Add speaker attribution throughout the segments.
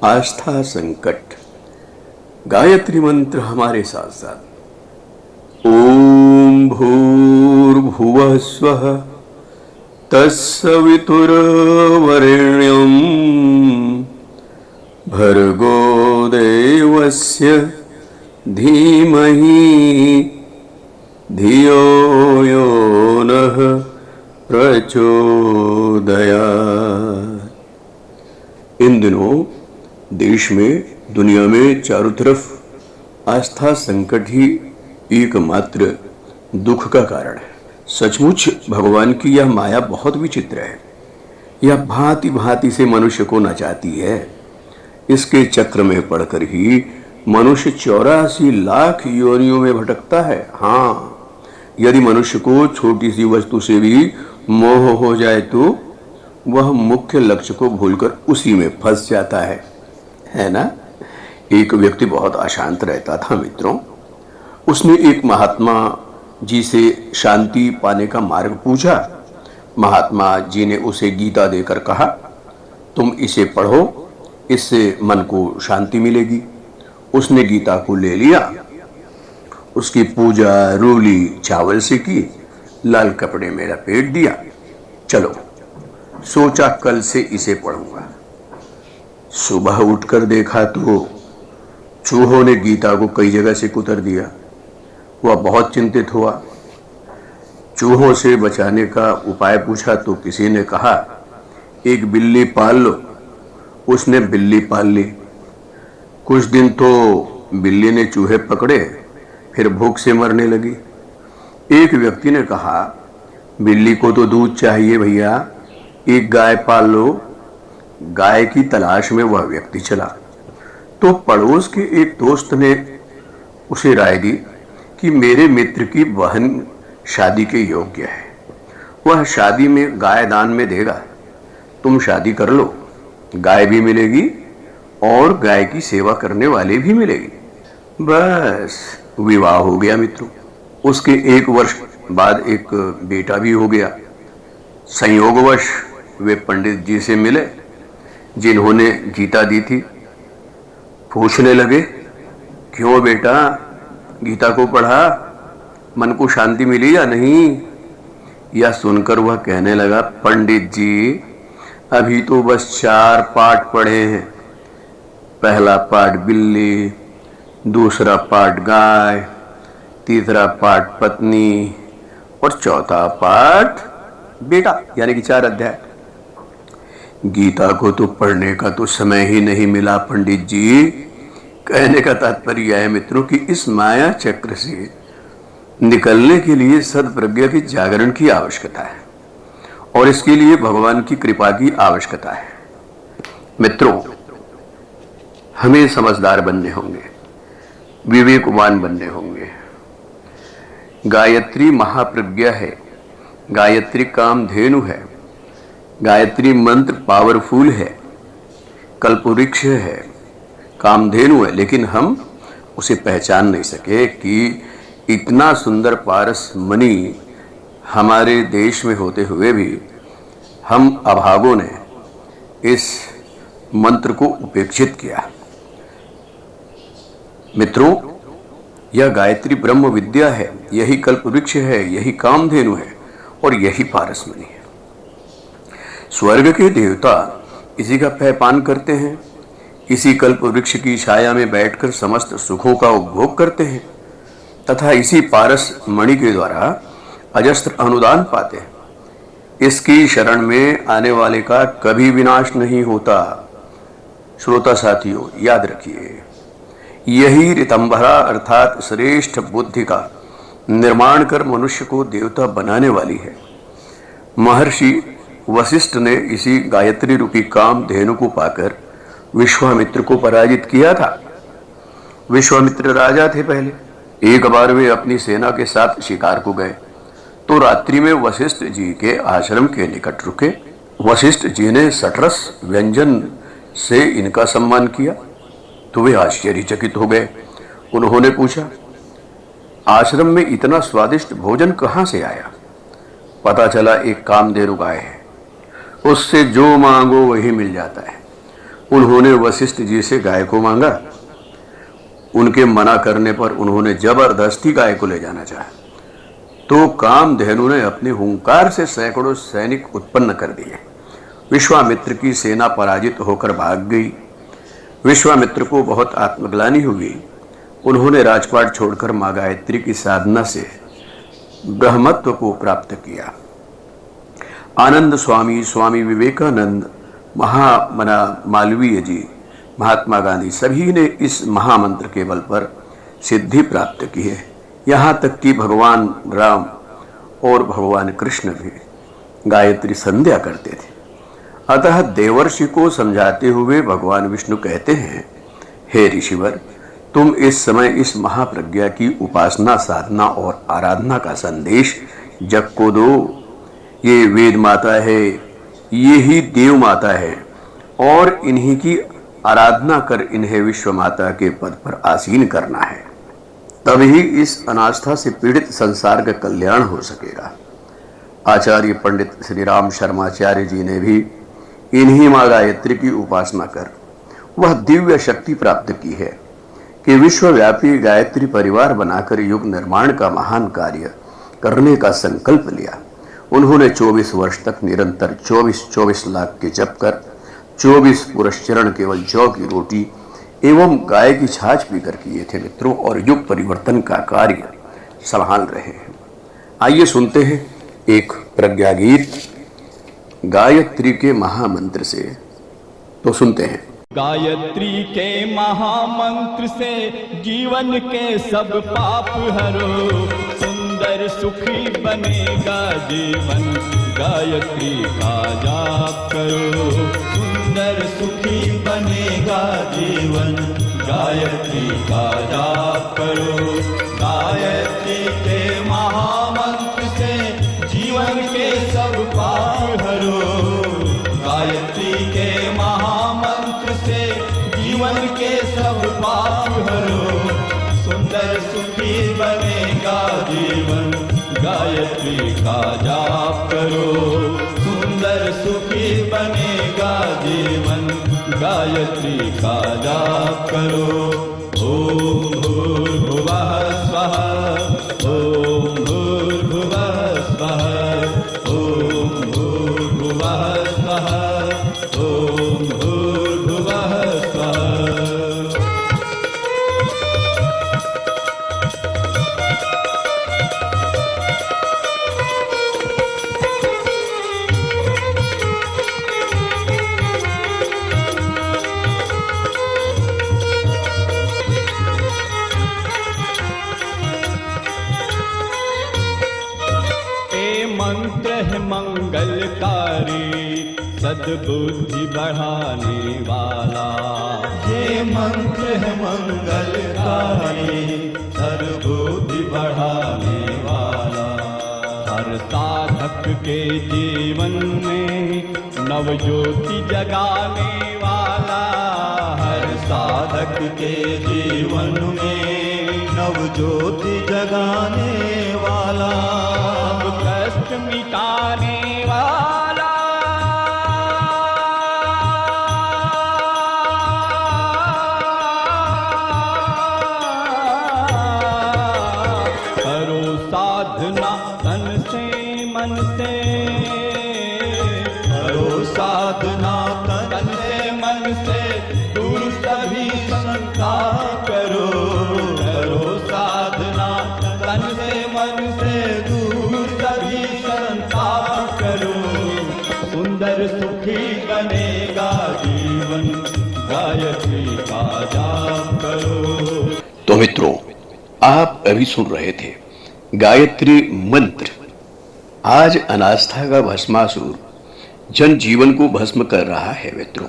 Speaker 1: आस्था संकट। गायत्री मंत्र हमारे साथ साथ। ओम भूर्भुवः स्वः तत्सवितुर्वरेण्यं भर्गो देवस्य धीमहि धियो यो नः प्रचोदयात्। इन दिनों देश में, दुनिया में चारों तरफ आस्था संकट ही एकमात्र दुख का कारण है। सचमुच भगवान की यह माया बहुत विचित्र है। यह भांति भांति से मनुष्य को नचाती है। इसके चक्र में पड़कर ही मनुष्य 84 लाख योनियों में भटकता है। हाँ, यदि मनुष्य को छोटी सी वस्तु से भी मोह हो जाए तो वह मुख्य लक्ष्य को भूलकर उसी में फंस जाता है ना। एक व्यक्ति बहुत अशांत रहता था मित्रों। उसने एक महात्मा जी से शांति पाने का मार्ग पूछा। महात्मा जी ने उसे गीता देकर कहा, तुम इसे पढ़ो, इससे मन को शांति मिलेगी। उसने गीता को ले लिया, उसकी पूजा रोली चावल से की, लाल कपड़े में लपेट दिया। चलो, सोचा कल से इसे पढ़ूंगा। सुबह उठकर देखा तो चूहों ने गीता को कई जगह से कुतर दिया। वह बहुत चिंतित हुआ। चूहों से बचाने का उपाय पूछा तो किसी ने कहा, एक बिल्ली पाल लो। उसने बिल्ली पाल ली। कुछ दिन तो बिल्ली ने चूहे पकड़े, फिर भूख से मरने लगी। एक व्यक्ति ने कहा, बिल्ली को तो दूध चाहिए भैया, एक गाय पाल लो। गाय की तलाश में वह व्यक्ति चला तो पड़ोस के एक दोस्त ने उसे राय दी कि मेरे मित्र की बहन शादी के योग्य है, वह शादी में गाय दान में देगा। तुम शादी कर लो, गाय भी मिलेगी और गाय की सेवा करने वाले भी मिलेगी। बस विवाह हो गया मित्रों। उसके 1 वर्ष बाद एक बेटा भी हो गया। संयोगवश वे पंडित जी से मिले जिन्होंने गीता दी थी। पूछने लगे, क्यों बेटा, गीता को पढ़ा, मन को शांति मिली या नहीं? यह सुनकर वह कहने लगा, पंडित जी, अभी तो बस 4 पाठ पढ़े हैं। पहला पाठ बिल्ली, दूसरा पाठ गाय, तीसरा पाठ पत्नी और चौथा पाठ बेटा, यानी कि 4 अध्याय। गीता को तो पढ़ने का तो समय ही नहीं मिला पंडित जी। कहने का तात्पर्य है मित्रों कि इस माया चक्र से निकलने के लिए सद्प्रज्ञा की जागरण की आवश्यकता है और इसके लिए भगवान की कृपा की आवश्यकता है। मित्रों, हमें समझदार बनने होंगे, विवेकवान बनने होंगे। गायत्री महाप्रज्ञा है, गायत्री कामधेनु है, गायत्री मंत्र पावरफुल है, कल्पवृक्ष है, कामधेनु है, लेकिन हम उसे पहचान नहीं सके कि इतना सुंदर पारस मणि हमारे देश में होते हुए भी हम अभागों ने इस मंत्र को उपेक्षित किया। मित्रों, यह गायत्री ब्रह्म विद्या है, यही कल्पवृक्ष है, यही कामधेनु है और यही पारस मणि है। स्वर्ग के देवता इसी का पेयपान करते हैं, इसी कल्प वृक्ष की छाया में बैठकर समस्त सुखों का उपभोग करते हैं तथा इसी पारस मणि के द्वारा अजस्त्र अनुदान पाते हैं। इसकी शरण में आने वाले का कभी विनाश नहीं होता। श्रोता साथियों, याद रखिए, यही ऋतंभरा अर्थात श्रेष्ठ बुद्धि का निर्माण कर मनुष्य को देवता बनाने वाली है। महर्षि वशिष्ठ ने इसी गायत्री रूपी कामधेनु को पाकर विश्वामित्र को पराजित किया था। विश्वामित्र राजा थे पहले। एक बार वे अपनी सेना के साथ शिकार को गए तो रात्रि में वशिष्ठ जी के आश्रम के निकट रुके। वशिष्ठ जी ने सटरस व्यंजन से इनका सम्मान किया तो वे आश्चर्यचकित हो गए। उन्होंने पूछा, आश्रम में इतना स्वादिष्ट भोजन कहाँ से आया? पता चला एक कामधेनु गाय है, उससे जो मांगो वही मिल जाता है। उन्होंने वशिष्ठ जी से गाय को मांगा। उनके मना करने पर उन्होंने जबरदस्ती गाय को ले जाना चाहा, तो कामधेनु ने अपने हुंकार से सैकड़ों सैनिक उत्पन्न कर दिए। विश्वामित्र की सेना पराजित होकर भाग गई। विश्वामित्र को बहुत आत्मग्लानि हुई। उन्होंने राजपाट छोड़कर मां गायत्री की साधना से ब्रह्मत्व को प्राप्त किया। आनंद स्वामी, स्वामी विवेकानंद, महामना मालवीय जी, महात्मा गांधी सभी ने इस महामंत्र के बल पर सिद्धि प्राप्त की है। यहाँ तक कि भगवान राम और भगवान कृष्ण भी गायत्री संध्या करते थे। अतः देवर्षि को समझाते हुए भगवान विष्णु कहते हैं, हे ऋषिवर, तुम इस समय इस महाप्रज्ञा की उपासना, साधना और आराधना का संदेश जग को दो। ये वेद माता है, ये ही देव माता है, और इन्हीं की आराधना कर इन्हें विश्व माता के पद पर आसीन करना है। तभी इस अनास्था से पीड़ित संसार का कल्याण हो सकेगा। आचार्य पंडित श्री राम शर्माचार्य जी ने भी इन्हीं मां गायत्री की उपासना कर वह दिव्य शक्ति प्राप्त की है कि विश्वव्यापी गायत्री परिवार बनाकर युग निर्माण का महान कार्य करने का संकल्प लिया। उन्होंने 24 वर्ष तक निरंतर 24 लाख के जप कर 24 पुरस्चरण केवल जौ की रोटी एवं गाय की छाछ पीकर किए थे मित्रों, और युग परिवर्तन का कार्य संभाल रहे हैं। आइए सुनते हैं एक प्रज्ञा गीत गायत्री के महामंत्र से। तो सुनते हैं।
Speaker 2: गायत्री के महामंत्र से जीवन के सब पाप हरो, सुंदर सुखी बनेगा जीवन, गायत्री का जाप करो। सुंदर सुखी बनेगा जीवन, गायत्री का जाप करो। गायत्री के महामंत्र से जीवन के सब पाप हरो, गायत्री के महामंत्र से जीवन के सब पाप हरो। सुंदर सुखी बनेगा जीवन, गायत्री का जाप करो। सुंदर सुखी बनेगा जीवन, गायत्री का जाप करो। ओम भूर्भुवः स्वः, ओम भूर्भुवः स्वः, ओम भूर्भुवः स्वः, ओम भूर्भुवः स्वः। मंत्र है मंगलकारी, सद्बुद्धि बढ़ाने वाला। ये मंत्र है मंगलकारी, सद्बुद्धि बढ़ाने वाला। हर साधक के जीवन में नव ज्योति जगाने वाला। हर साधक के जीवन में नव ज्योति जगाने वाला। कष्ट मिटाने वाला। करो साधना तन से मन से, करो साधना तन से मन से, दूर सभी शंका करो। करो साधना तन से मन से, दूर सभी शंका करो। सुंदर सुखी बनेगा जीवन, गायत्री का जाप करो।
Speaker 1: तो मित्रों, आप अभी सुन रहे थे गायत्री मंत्र। आज अनास्था का भस्मासुर जन जीवन को भस्म कर रहा है मित्रों।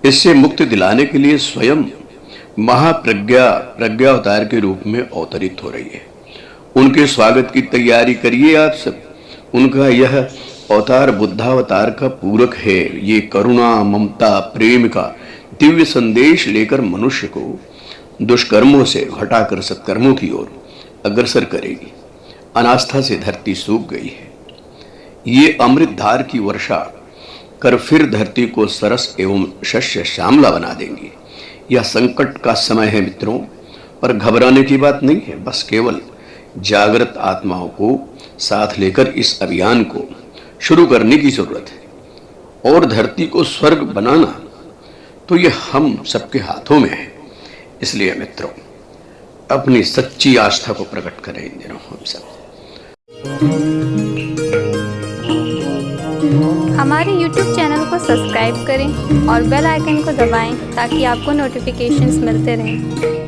Speaker 1: इससे मुक्ति दिलाने के लिए स्वयं महाप्रज्ञा प्रज्ञावतार के रूप में अवतरित हो रही है। उनके स्वागत की तैयारी करिए आप सब। उनका यह अवतार बुद्धावतार का पूरक है। ये करुणा, ममता, प्रेम का दिव्य संदेश लेकर मनुष्य को दुष्कर्मों से हटाकर सत्कर्मों की ओर अग्रसर करेगी। अनास्था से धरती सूख गई है। ये अमृत धार की वर्षा कर फिर धरती को सरस एवं शस्य श्यामला बना देंगी। यह संकट का समय है मित्रों, पर घबराने की बात नहीं है। बस केवल जागृत आत्माओं को साथ लेकर इस अभियान को शुरू करने की जरूरत है। और धरती को स्वर्ग बनाना तो ये हम सबके हाथों में है। इसलिए मित्रों, अपनी सच्ची आस्था को प्रकट करें इन दिनों हम सब।
Speaker 3: हमारे YouTube चैनल को सब्सक्राइब करें और बेल आइकन को दबाएं ताकि आपको नोटिफिकेशंस मिलते रहें।